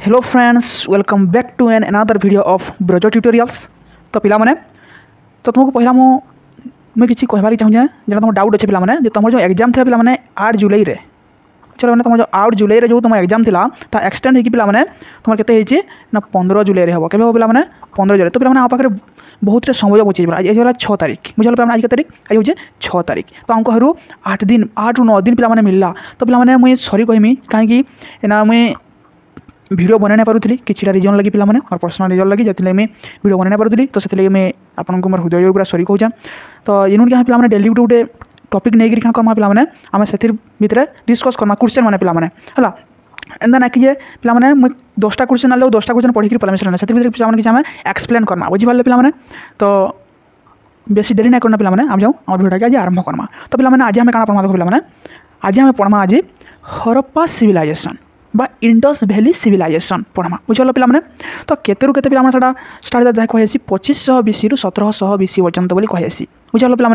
Hello friends, welcome back to an another video of Braj tutorials. तो पिला माने तो तुमको पहला मुझे किसी कहबार चाहूँ जो तुम डाउट अच्छे पिला जो तुम जो एग्जाम थे पिला 8 जुलाई रे चलो मैंने तुम जो 8 जुलाई रे जो तुम एग्जाम थिला ता एक्सटेंड होगी पिला तुम केते ना 15 जुलाई रे हम के पिला 15 जुलाई। तो पिला आप पाखे बहुत समय बचे आज है 6 तारीख बुझे आज के तारीख आज हूँ 6 तारीख। तो हमको हरू 8 दिन 8 ରୁ 9 दिन पिला मिलला। तो पिला मुझे सॉरी कहमी कहीं मुझे वीडियो बना पारुली किसी रिजन लगी पिला और पर्सनल रिजन लगी जो मुझे वीडियो बना पारुली। तो से मुझे आपको मोर हृदय पूरा सॉरी कहूँ। तो इनू क्या पिला डेली गोटे टॉपिक नहीं क्या करमा पिला आम से भितर डिस्कस करमा क्वेश्चन मैंने पिला है एंदा ना कि पिला मुझे 10टा क्वेश्चन आलो 10टा क्वेश्चन पढ़ी परामर्श से पिला किसी आम एक्सप्लेन करमा बुझीपारे पिला। तो बेसी डेरी नहीं करना पिला आम जाऊँ आम भिडियो के आज आरंभ करमा। तो पिला आज आम क्या पढ़ा देखो पिला आज आम पढ़मा आज हरप्पा सिविलाइजेशन बा इंडस वैली सिविलाइजेशन पढ़मा बुझल पिला। तो केतेरु केते पिला सेटा स्टार्ट जहाँ कहेसी 2500 BC रु 1700 BC पर्यंत बोली कहेसी बुझल पिला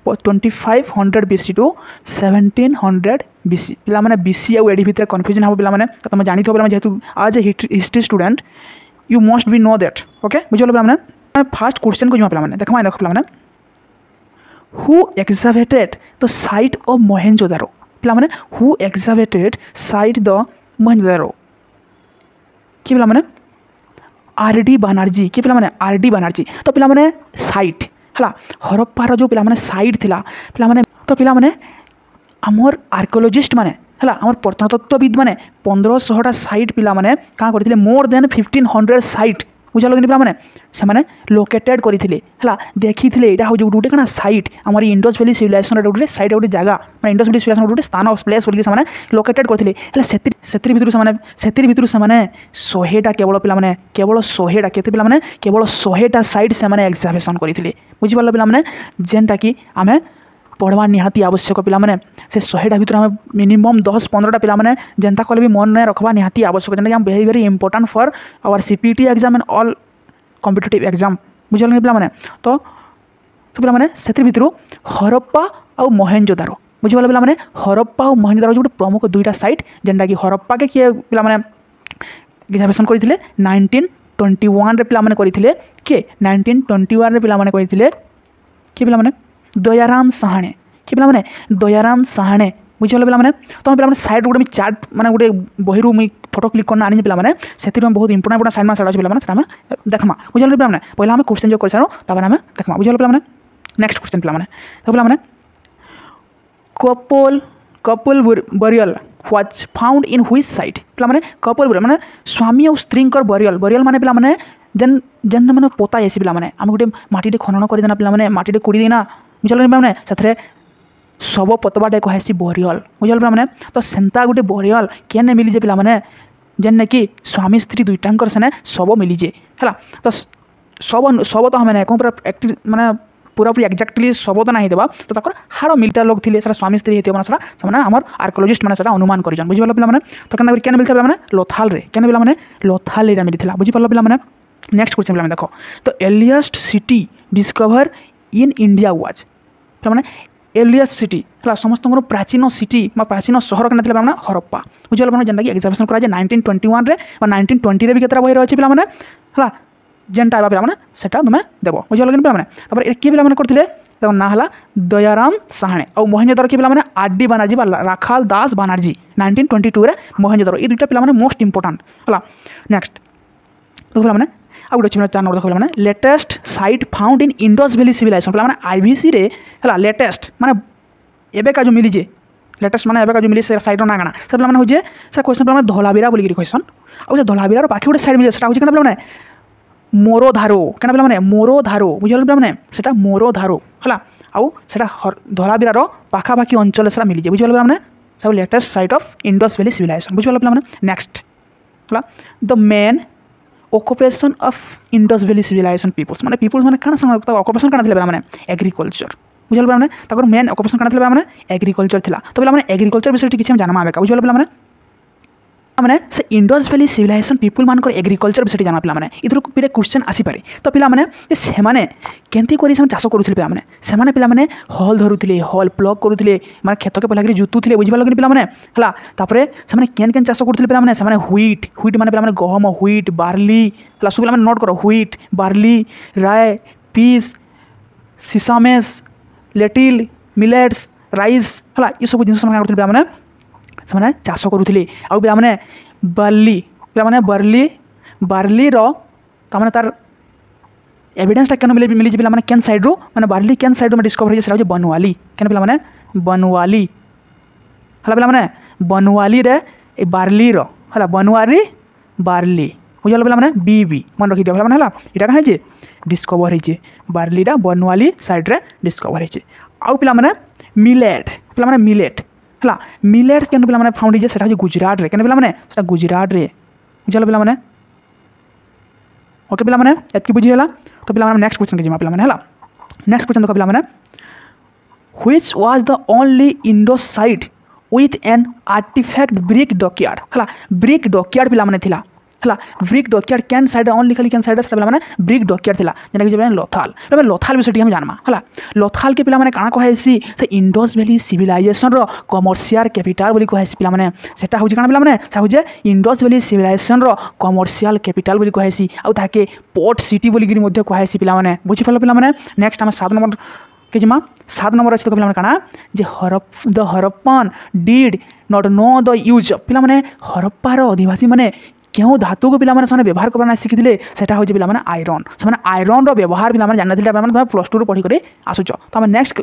2500 BC टू 1700 BC पिला BC आउ एडी भितर कन्फ्यूजन हम पिला। तो तुम जानी पिला जेहेतु as a history student you must be know that okay बुझल पिला। फास्ट क्वेश्चन को जो पिला देखा देख पिला who excavated the site of Mohenjodaro पिला who excavated site the Mohenjodaro कि पिला आर.डी. बनर्जी कि पिला आर.डी. बनर्जी। तो पिला साइट है हरप्पार जो पिला साइट थिला पिला तो पिला आमर आर्कियोलॉजिस्ट माने है आमर प्रत्नतत्वविद माने 1500टा साइट पिला क्या करथिले मोर देन 1500 साइट बुझल कि पिला से लोकेटेड करथिले है देखी यहाँ हूँ गोटे क्या साइट आम इंडस वैली सिविलाइजेशन गोटे साइट गोटे जगह मैं इंडस वैली सिविलाइजेशन गोटे स्थान प्लेस बोलिक से लोकेटेड करथिले से भितर से 100टा केवल पिला केवल 100टा केते पिला केवल 100टा साइट से एक्सकवेशन करथिले बुझीपारे पिला जेनटा कि आम पढ़वा निहाती आवश्यक पिला से 100टा भितर आम मिनिमम 10-15टा पिला जेनता कले भी मन में रखवा निहाती आवश्यक जेनटा very very important for our CPT exam and all competitive exam बुझल कि पिला। तो पिला से भितर हरप्पा और मोहेंजोदारो बुझीपारे पिला हरप्पा और मोहेंजोदारो जो प्रमुख 2टा साइट जेनटा कि हरप्पा के किए पिला एक्सकवेशन करथिले 1921 रे पिला करथिले के 1921 रे पिला करथिले कि पिला दयाराम साहाणे कि पिला दयाराम साहाणे बुझे पिला। तो पिला साइड गोटे चार्ट माने गोटे बही मुझे फोटो क्लिक करना आनी पिला से बहुत इंपोर्टेंट साइड में साइड पिला से देखमा बुझे पिला पहले आम क्वेश्चन जो कर सारो तब आम देखमा बुझे पिला। नेक्स्ट क्वेश्चन पिला तो पिला couple burial Vaz found in which site पिला कपल बरियल माने स्वामी और स्त्री बरियल बरियल माने पिला जेन जेन मैंने पोता जासी पिला आम गोटे माटी खनन करदेना पिला माटी कोड़ी देना बुझल से शव पतवाटे कहेसी बरियल बुझल पिला। तो सेंता गोटे बरियल केने मिलीजे पिला जेन कि स्वामी स्त्री दुईटांकर सेने शव मिलीजे है। तो शव तो हमें कौन पूरा माने पूरा पूरी एक्जाक्टली शव तो नहीं देवा तो हाड़ मिलता लोग थे स्वामी स्त्री होती है आम आर्कियोलॉजिस्ट मैंने अनुमान कर बुझिपारे पिला। तो क्या मिलता पिला लोथाल रे क्या पिला लोथाल एटा मिलता बुझिपारे पिला। नेक्स्ट क्वेश्चन पिला देखो तो earliest city discover in India was पिला एर्लिएस्ट सिटी है समस्त प्राचीन सिटी प्राचीन सहर क्या पिला हरप्पा बुझल जेनटा कि एक्सकवेशन करा 1921 रे 1920 भी केतरा बही रही पिला है जेनटा पिला सेटा तुम देव बुझल कि पिला किए पिला करते ना है दयाराम साहाणे और मोहेंजोदारो कि पिला आर.डी. बनर्जी राखाल दास बनर्जी 1922 रे मोहेंजोदारो ये 2टा पिला मोस्ट इंपोर्टेंट है। नेक्स्ट तो पिला आ गोटे 4 नंबर देखो पिला latest site found in Indus valley civilization पिला IVC रे है लेटेस्ट माने एबे का जो मिलीजे लेटेस्ट माने एबे का जो मिली से साइट ना गाना से पिला होजे से क्वेश्चन पिला धोलाबीरा बोली क्वेश्चन आ धोलाबीरा पाखे गोटे साइड मिले सेटा होजे केना पिला मोरोधारो क्या पिला मोरोधारो बुझल पिला सेटा मोरोधारो है आउ सेटा धोलाबीरार पाखापाखि अंचल से मिलीजे बुझल पिला सब latest site of Indus valley civilization बुझल पिला। नेक्स्ट है the main occupation of Indus valley civilization peoples माने पीपल्स माने काना ऑक्युपेशन काना थिले पिला एग्रीकल्चर बुझल पिला ताकर मेन ऑक्युपेशन काना थिले पिला एग्रीकल्चर थिला। तो पिला एग्रीकल्चर विषय किछि हम जानमा आबे का बुझल पिला मैंने से इंडस वैली सिविलाइजेशन पीपुल मानकर एग्रीकल्चर विषय जाना पिला माने इधर पे क्वेश्चन आसी पारे तो पिला माने से माने केंती करी से चाष करूथिले पिला माने से माने पिला माने हल धरुथिले हल प्लग करूथिले माने खेत के पलागिरी जुतुथिले बुझिबा लगनी पिला माने हला तापरे से माने केन केन चाष करूथिले पिला माने से माने व्हीट माने पिला माने गहम व्हीट बार्ली हला सब पिला माने नोट करो व्हीट बार्ली राय पीस सिसामेस लेटिल मिलेट्स राइस हला ये सब जिनस माने करथिले पिला माने से चाष करूथिले आ पिला माने बार्ली पिला माने बार्ली रो तार तार एविडेंस टा केन मिली पिला माने केन साइड रो माने बार्ली केन साइड रो डिस्कवर होई सेटा बनवाली केन पिला माने बनवाली हला पिला माने बनवाली रे ए बार्ली रो हला बनवारी बार्ली बुझल पिला माने बीबी मन रखि दियो पिला माने हला इटा कहा जे डिस्कवर होई बार्ली रा बनवाली साइड रे डिस्कवर होई आ पिला माने मिलेट पिला माने मिलेट हला मिलेट केन पिला माने फाउंड जे सेटा गुजरात रे केन पिला माने सेटा गुजरात रे बुझल पिला माने ओके पिला माने एतकी बुझी हला तो पिला माने नेक्स्ट क्वेश्चन के जिमा पिला माने हला नेक्स्ट क्वेश्चन देखो पिला माने which was the only Indo site with an artifact brick dockyard हला ब्रिक डॉकयार्ड पिला माने थिला हला ब्रिक डॉकयार्ड केन साइड ओनली खाली केन साइड से पिला माने ब्रिक डॉकयार्ड थिला जेना कि जे लोथाल तो लोथाल विषय हम जानमा हला लोथाल के पिला माने काना कहैसी से इंडस वैली सिविलाइजेशन रो कमर्शियल कैपिटल बोली कहैसी पिला माने सेटा होजी काना पिला माने से होजे इंडस वैली सिविलाइजेशन रो कमर्शियल कैपिटल बोली कहैसी आ ताके पोर्ट सिटी बोली गिरी मध्ये कहैसी पिला माने बुझि फल पिला माने नेक्स्ट हम 7 नंबर के जिमा 7 नंबर अछि तो पिला माने काना जे Harappan did not know the use पिला माने हरप्पा रो आदिवासी माने क्यों धातु को पिला माने से व्यवहार करना शिखिले सेटा होजे पिला माने आयरन से माने आयरन रो व्यवहार पिला माने जानथिले पिला माने प्लस 2 रो पढी करे आसुचो तो हम नेक्स्ट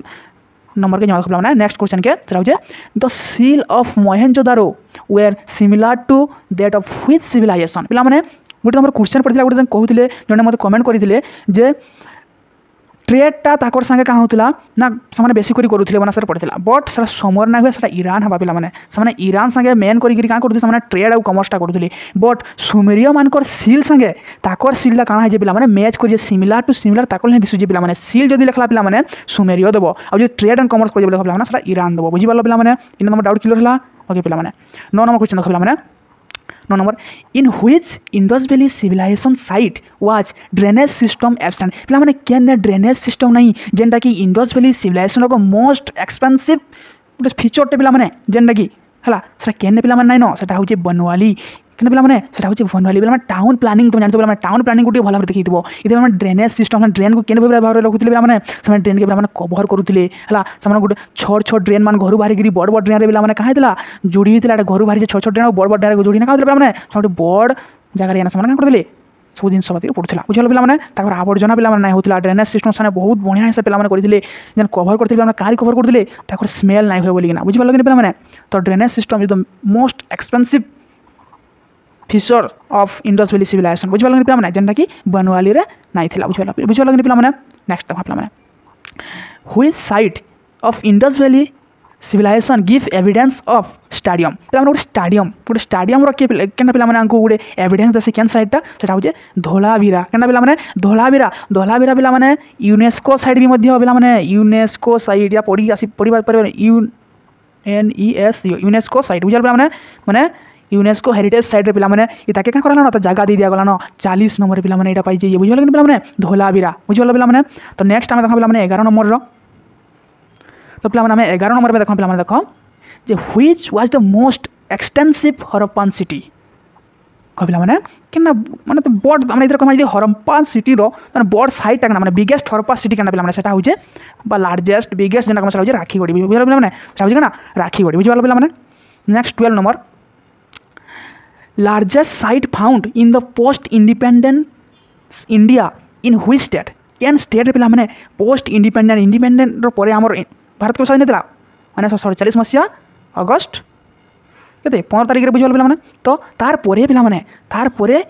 नंबर के जवाब पिला माने नेक्स्ट क्वेश्चन के सेटा होजे the seal of Mohenjodaro were similar to that of which civilization पिला माने गोटे नंबर क्वेश्चन पढिला गोटे कहउथिले जने मते कमेंट करिथिले जे ट्रेडटा ताकर संगे कहाँ होता ना से बेसी करी करूथिले बना सर पड़ता बट सर समर ना हुए सर ईरान हवा पिला माने से ईरान संगे मेन करी क्या करूथे ट्रेड और कमर्सटा करूथिले बट सुमेरिय मानकर सील संगे ताकर सीलटा काना है पिला माने मैच करिए सिमिलर टू सिमिलर ताकर नहीं दिसुजे पिला माने सील जदी लिखला पिला माने सुमेरिय देबो आ जो ट्रेड एंड कमर्स करिए पिला माने सर ईरान देबो बुझि पालो पिला माने इन नंबर डाउट क्लियर हला ओके पिला माने 9 नंबर क्वेश्चन देखो पिला माने 9 number in which Indus valley civilization site was drainage system absent पिला माने केन ड्रेनेज सिस्टम नहीं जेंटा कि इंडस वैली सिविलाइजेशन को मोस्ट एक्सपेंसिव फीचर टे पिला माने जेंटा कि हला सेटा केन पिला माने नै न सेटा होचे बनवाली केन पिला माने सेटा होचे बनवाली पिला माने टाउन प्लानिंग तुम जानतो पिला माने टाउन प्लानिंग गुटे भला देखि दिबो इदे माने ड्रेनेज सिस्टम ड्रेन को केन भाबरे रखुतिले पिला माने से ड्रेन के पिला माने कवर करूतिले हला से गुटे छोट छोट ड्रेन मान घरु बाहरी गिरी बड़ बड़ ड्रेन रे पिला माने काहे दिला जोड़ी हितला घरु बाहरी छोट छोट ड्रेन बड़ बड़ ड्रेन को जोड़ी ना काहे पिला माने छोटे बड़ जगह रे ना से करदिले सब जिन सब पड़ूला बुझल पिला माने ताकर आवर्जना पिला माने नहीं होतला ड्रेनेज सिस्टम साने बहुत बढ़िया से पिला माने करथिले जन कवर करथिले पिला माने कारी कवर करथिले ताकर स्मेल नहीं होय बोली ना बुझ पालो कि पिला माने तो drainage system is the most expensive feature of Indus valley civilization बुझ पालो कि पिला माने जेंटा कि बनवाली रे नहीं थिला बुझ पालो कि पिला माने नेक्स्ट तक पिला माने which site of Indus valley civilization give evidence of stadium पिला माने गोटे स्टेडियम रखे केना पिला माने आंको गोटे एविडेंस दसे केन साइटटा सेटा होजे धोलावीरा केना पिला माने धोलावीरा पिला माने यूनेस्को साइट भी मध्य पिला माने यूनेस्को साइट या पड़ी बात पर यूनेस्को साइट बुझल पिला माने यूनेस्को हेरिटेज साइट रे पिला माने इता के का करला न त जगह दे दिया गला न 40 नंबर पिला माने एटा पाई जे बुझल कि पिला माने धोलावीरा बुझल पिला माने तो नेक्स्ट टाइम देखा पिला माने 11 नंबर रो तो पिला माने 11 नंबर पे देखो पिला माने देखो जे which was the most extensive Harappan city कपिला माने केना माने तो बोर्ड हमने इधर कमाई हरप्पन सिटी रो माने बोर्ड साइट टाक माने बिगेस्ट हरप्पा सिटी केना पिला माने सेटा होजे बा लार्जेस्ट बिगेस्ट जेना कम होजे राखीगढ़ी बुझल पिला माने सेटा होजे केना राखीगढ़ी बुझल पिला माने next 12 number largest site found in the post independent India in which state can state पिला माने पोस्ट इंडिपेंडेंट पर आमर भारत को स्वाधीन माने 47 मसीहा अगस्त केते 15 तारिख रे बुझल पिला माने तो तार परे पिला माने तार परे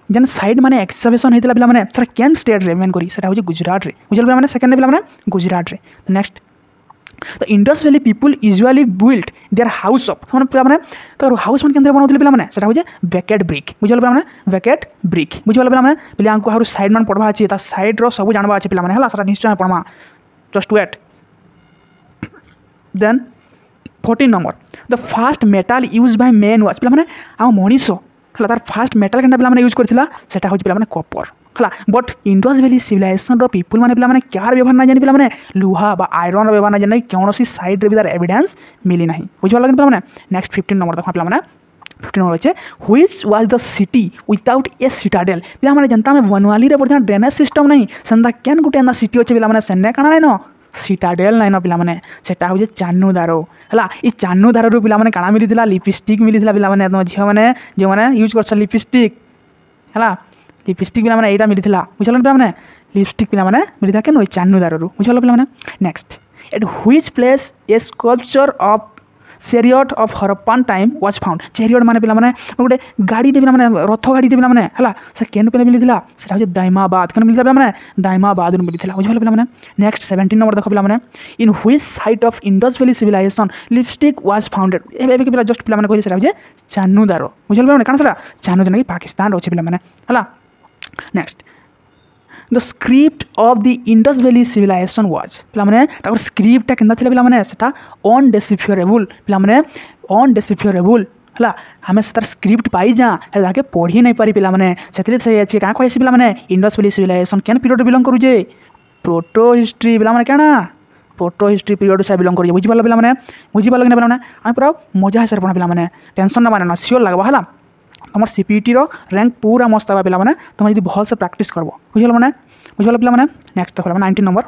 जन साइड माने एक्सकवेशन हेतिला पिला माने सर कैन स्टेट रे मेन करी सेटा हो गुजरात रे बुझल पिला माने सेकंड पिला माने गुजरात रे next The Indus Valley people usually built their house of माने तो हाउस मन केंद्र बनाउथिले पिला माने सेटा हो वेकेट ब्रिक बुझल पिला माने वेकेट ब्रिक बुझल पिला माने पिला आंको हारु साइड मान पढवा अछि ता साइड रो सब जानबा अछि पिला माने हला सेटा निश्चय पढमा just wait then 14 number the first metal used by man was पे आम मनीष है तार फास्ट मेटाल के पे यूज करता सेटा हूँ पे कपर है but Indus valley civilization people मैंने पे क्या व्यवहार ना जानी पे लुहा बा आयरन व्यवहार ना जानी कौन साइड तार एविडेंस मिली ना बुझे पे नेक्स्ट 15 नंबर देख पे 15 नंबर अच्छे which was the city without A Citadel पे मैंने जनता में बनवाली रे बढ़िया ड्रेनेज सिस्टम नहीं सेंदा केन गुटे एंदा सिटी अच्छे पे सेने काना नहीं न सिटाडेल नहीं न पे मैंने सेटा हूँ चानुदारो है ये चानुदारू पे काना मिली लिपस्टिक मिली पे तुम झील मैंने जो मैंने यूज कर लिपस्टिक है लिपस्टिक पे यहाँ मिली बुझल पे लिपस्टिक पे मिली क्या चानुदारू बुझल पे next at which place a sculpture of chariot of Harappan time was found chariot माने पे गोटे गाड़ी पे रथ गाड़ी पे है से केन पे मिली से दाइमाबाद केन मिलता पे दाइमाबाद मिली बुझल पे नेक्स्ट 17 नंबर देख पे in which site of Indus valley civilization lipstick was founded ए जस्ट पे कहले से चानुदारो बुझल पे कौन से चानु कि पाकिस्तान अच्छे पे है next the script of the Indus valley civilization was पे स्क्रिप्टा के पे अनडेसिफियरेबल पे अनडेसिफियरेबल है आम से स्क्रिप्ट पाई जाके पढ़ी नहीं पारी पे से क्या कहे पे इंडस वैली सिविलाइजेशन केन पीरियड बिलंग करुचे प्रोटो हिस्ट्री पे क्या प्रोटो हिस्ट्री पीरियड से बिलंग करुचे बुझी पाल पे बुझी पाल कि पे आम पूरा मजा हिसाब पढ़ा पे टेंशन ना माने सियोर लगवा है तुम सीपीटी रैंक पूरा मस्त है पे तुम यदि भल से प्रैक्टिस करब बुझल पे नेक्स्ट देख 19 number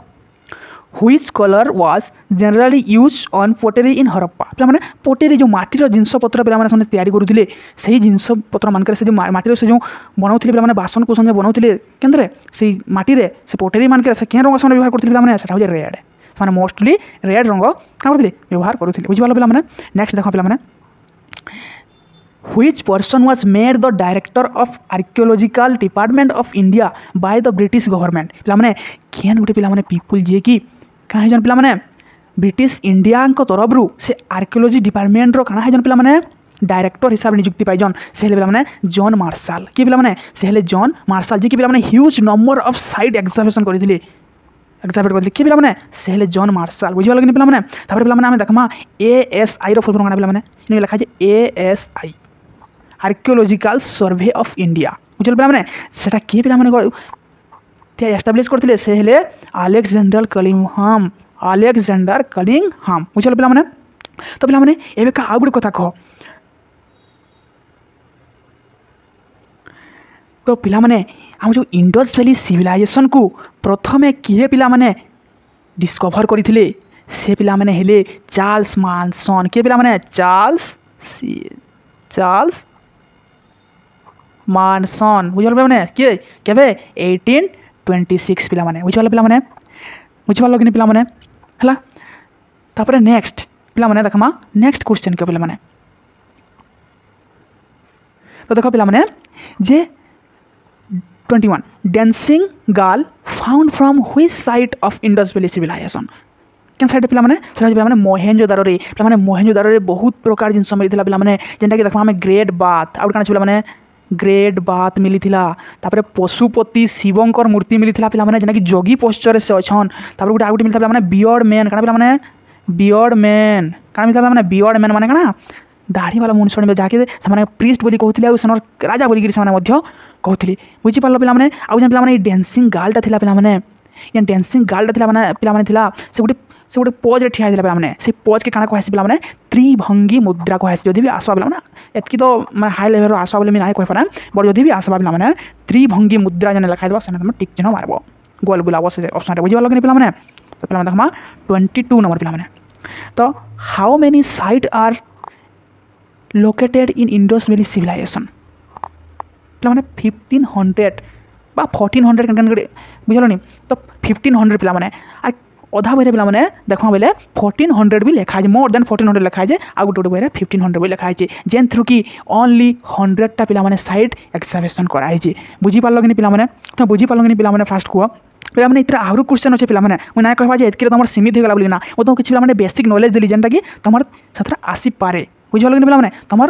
which colour was generally used on pottery in Harappa पे पोटेरी जो माटीर जिनपतर पे तैयारी करुले से जिनपतर मानक से माटीर से जो बनाऊे पे बासन कुसन बनाऊे केन्द्र से माटी से पोटेरी मानक से क्या रंग से व्यवहार करते पे रेड मैंने मोस्टली रेड रंग क्या करते व्यवहार करुले बुझे पे नेक्स्ट देख पे which person was made the director of archaeological department of India by the British government पे केन गोटे पे पीपुल जी कि कहाँ जन पे ब्रिटिश इंडिया तरफ रू से आर्कियोलॉजी डिपार्टमेंट रो कहाँ जन पे डायरेक्टर हिसाब से नियुक्ति पाई से पे जॉन मार्शल कि पे से जॉन मार्शल जी कि पे huge number of site examination करते एक्जामिट करते कि पे से जॉन मार्शल बुझे लगे पे पे देखमा ASI रो फुल फॉर्म पे लिखा है ASI archaeological survey of India बुझल पे से किए पे एस्टाब्लीश करते से हेले अलेक्जेंडर कलिंगहाम बुझल पे तो पे एवं आउ गोटे कथा कह तो पे आम जो इंडस वैली सिविलाइजेशन को प्रथमे किए पे डिस्कवर करते से पे हेले चार्ल्स मानसन किए पे चार्ल्स मानसन बुझल पे किए के 1826 पे बुझे पे बुझे लगे पे है तापर नेक्स्ट पे देखमा नेक्स्ट क्वेश्चन के पे तो देख पे जे 21 dancing girl found from which site of Indus valley civilization क्या साइड पे मोहेंजोदारो पे मोहेंजोदारो बहुत प्रकार जिन मिलता पे जेनटा कि देखा ग्रेट बाथ आउट क्या ग्रेट बाथ मिली तापर पशुपति शिवंकर मूर्ति मिली पे जेना कि जोगी पोस्चर से अच्छन तापर गोटे आउट मिलता पे बियर्ड मैन क्या बियर्ड मैन क्या मिलता पे बियर्ड मैन माने क्या दाढ़ी वाला मनुष्य जहाँकि से प्रीस्ट बोली कहते सेनर राजा बोलिक कहते बुझी पार पे आउ जेन पे डेंसिंग गार्लटा पे ये डेंसिंग गार्लटा पे से गोटे पज रे ठिया पे से पज के काଣା कहसी पे त्रिभंगी मुद्रा कहसी जदि भी आसवा पे एतकी तो मैं हाई लेवल आसवा बोले ना कह बट जदि भी आसवा पे त्रिभंगी मुद्रा जन लिखाई देव से टिक चिन्ह मारब गोल बुलाब से ऑप्शन बुझे लगे पे तो पे देखा 22 नंबर पे तो how many site are located in Indus valley civilization पे 1500 बा 1400 बुझल नी तो 1500 पे अधा बही पे देखा बोले 1400 भी लिखाई मोर देन 1400 लिखाई आ गोटे बही 1500 भी लिखाई जेन थ्रू कि ओनली 100टा पे साइट एक्जामिनेशन कराई बुझी पार कि पे तो बुझी पार कि पे फास्ट कह पे इतना आहरी क्वेश्चन अच्छे पे मुझे ना कहवा एतके तुम सीमित होगा बोली ना वो तो किसी पे बेसिक नॉलेज देली जेनटा कि तुम से आसी पारे बुझे लगे पे तुम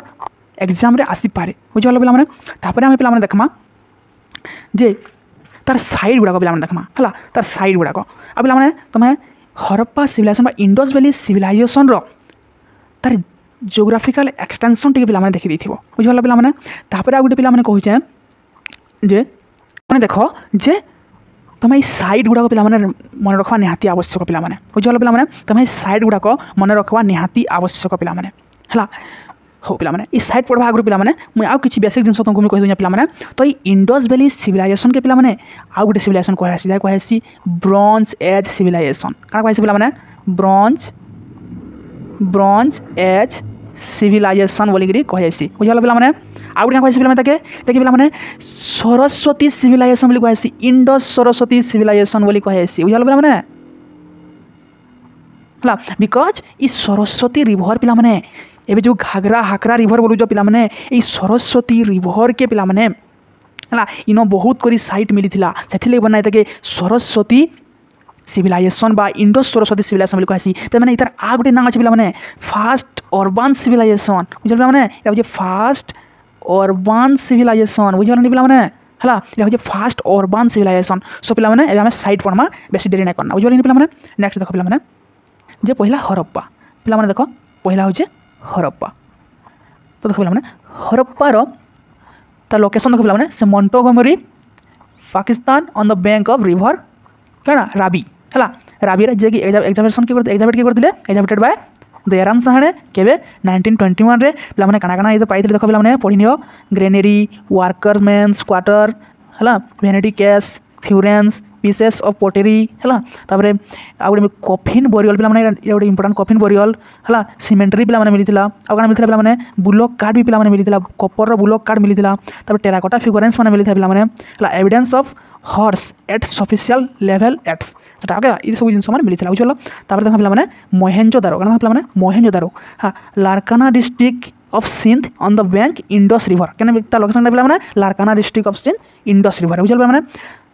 एग्जाम आसी पारे बुझे पे तापर आम पे देखमा जे तार साइड गुड़ाक पे देखमा है तार साइड गुड़ाक आ पे तुम Harappa civilization Indus valley civilization तार जियोग्राफिकल एक्सटेंशन टी पे देखी दी बुझल पे तापर आ गए पे कहे जे मैंने देख जे तुम ये साइड गुड़ाक पे मन रखा निहाती आवश्यक पे बुझल पे तुम साइड गुड़ाक मन रखा निहाती आवश्यक पे है हो पे साइड पढ़ा आगे पे मुझे आउ कि बेसिक जिन तुमको कही पे तो ये इंडस वैली सिविलाइजेशन के पे आउ गोटे सिविलाइजेशन कहे ब्रॉन्ज एज सिविलाइजेशन क्या कहे पे ब्रॉन्ज एज सिविलाइजेशन बोलिकी कहे बुझल पे आउ गोटे कहे देखिए पे सरस्वती सिविलाइजेशन बोली कहे इंडस सरस्वती सिविलाइजेशन बोली कहे बुझल पे है बिकज ये सरस्वती रिभर पे एवं जो घाघरा हाकरा रिभर बोलूँ पे सरस्वती रिभर के पे इन बहुत करी साइट मिली से बनाई था सरस्वती सिविलाइजेशन बा इंडस सरस्वती सिविलाइजेशन बोली कहे पे इतार आ गोटे ना अच्छे पे फास्ट अर्बान सिविलाइजेशन बुझल पे फास्ट अर्बान सिविलाइजेशन बुझल पे है फास्ट अर्बान सिविलाइजेशन सो पे साइट पढ़मा बेसी देरी नहीं करना बुझल पे नेक्स्ट देख पे जे पहला हरप्पा पे देख पहला हूँ हरप्पा तो देख पे हरप्पार तार लोकेशन देख पे से Montgomery Pakistan on the bank of river क्या रावी है रावी जे कि examination examined by Dayaram Sahni केबे 1921 रे पे काना ये पाई देख पे पढ़ी नियो ग्रेनेरी वर्करमेन्स क्वार्टर है vanity cash furans pieces of pottery है तापर आ गए कफिन बोरियल पे गोटे इंपोर्टाट कफिन बोरियल है सीमेंटरी पे मिलता आगे मिलता पे बुलक कार्ड भी पे मिलता कपर बुलक कार्ड मिलता टेराकोटा फिगरेंस मैंने मिलता पे evidence of horse at superficial level एट्स ये सब जिन मिलता बुझल तापर देख पे मोहेंजोदारो पे मोहेंजोदारो हाँ Larkana district of Sindh on the bank Indus river क्या लोकेशन पे Larkana district of Sindh Indus river बुझल पे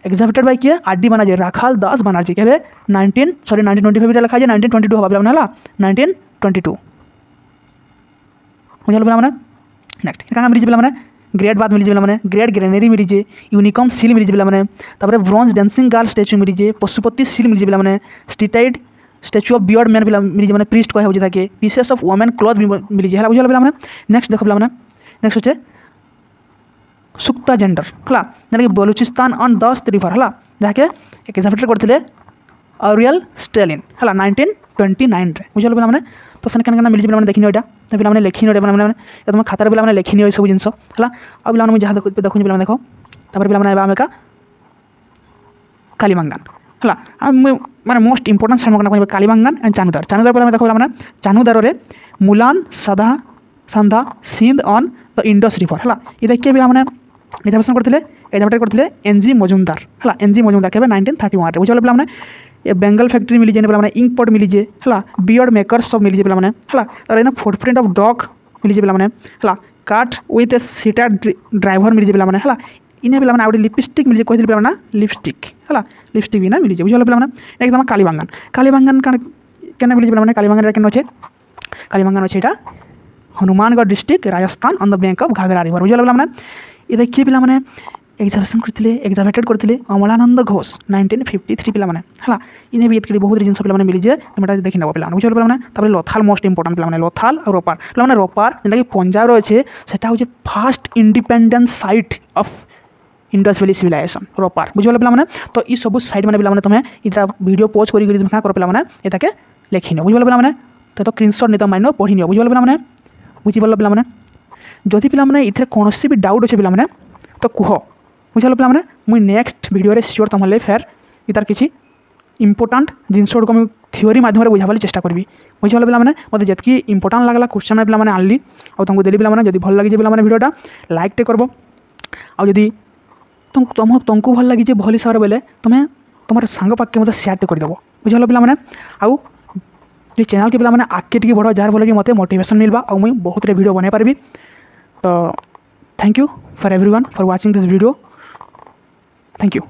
एग्जामिटेड बाय किए आर डी बनर्जी राखाल दास बनर्जी के 1925 लिखा है 1922 हवा पे 1922 बुझल पे नेक्स्ट क्या मिली पे ग्रेड बात मिली पे ग्रेड ग्रेनेरी मिली यूनिकॉर्न सील मिली पे ब्रोंज डांसिंग गर्ल स्टैच्यू मिली पशुपति सील मिली पे स्टिटाइड स्टैच्यू ऑफ बियर्ड मैन मिली मैंने प्रीस्ट कहे कि पीसेस ऑफ वुमेन क्लॉथ मिली है बुझल पे नेक्स्ट देख पे नेक्स्ट होचे सुक्ता जेंडर है कि बलूचिस्तान ऑन दस्त रिवर है जहाँके एग्जामिटेड करते ऑरियल स्टेलिन है 1929 रे बुझल पे तो से क्या मिली पे देखनी यहाँ पे लिखी पे तुम खातार पे लिखनी सब जिन है अब पे जहाँ देखो पे देख तापर पे आम का कालीमांगान है माने मोस्ट इंपोर्टेंट साइड कह कालीमांगान एंड चानुदार चानुदार पे देख पे चानुदार रे मुलान साधा सांधा Sindh on the Indus river है ये देखिए पे एग्जामिनेशन करते एग्जामिटेड करते एनजी मजुमदार है एनजी मजुमदार के 1931 रे बुझल पे ये बेंगल फैक्ट्री मिली पे इंक पॉट मिली है बियर्ड मेकर्स सब मिली पे है फुटप्रिंट ऑफ डॉग मिली पे है काट विथ ए सीटेड ड्राइवर मिली पे है इन पे आगे लिपस्टिक मिली कही पे लिपस्टिक है लिपस्टिक भी ना मिली बुझल पे एकदम कालीबांगान कालीबांगान क्या मिली पे कालीबांगान क्या अच्छे कालीबांगान अच्छे यहाँ Hanumangarh district Rajasthan on the bank of Ghaghara river बुझल पे ये देखिए पे एग्जामिनेशन करते एग्जामिटेड करते अमलानंद घोष 1953 पे है इन्हें भी ये बहुत जिन पे मिली जाए तुम देखी नब पे बुझल पे लोथाल मोस्ट इंपोर्टेंट पे लोथाल और रोपार पे रोपार जेनटा कि पंजाब अच्छे से हूँ first independent site of Indus valley civilization Ropar बुझल पे तो ये सब साइट मैंने पे तुम्हें इतना वीडियो पोज कर क्या कर पे ये लिखी बुझल पे तो स्क्रीनशॉट नहीं तो माइन पढ़ी नि बुझल पे बुझीपाल पे जदि पे इतने कौन भी डाउट अच्छे पे तो कह बुझल पे मुझे नेक्स्ट वीडियो सियोर तुम फेर इतार किसी इंपोर्टाट जिनस गुड़क मुझे थ्योरी माध्यम बुझाबार चेष्टा करी बुझल पे मतलब जी इंपोर्टाट लगला क्वेश्चन पे आनली और तुमको देली पे जब भल लगी पे वीडियोटा लाइक टे करब आदि तुमको भल लगी भल हिसाब से बोले तुम्हें तुम सांग पाखे मतलब सेयार टे करदेव बुझल पे आउ ये चैनल के पे आगे टी बढ़ जार बोले कि मत मोटिवेशन मिलवा और मुझे बहुत वीडियो बना पारि तो thank you for everyone for watching this video thank you.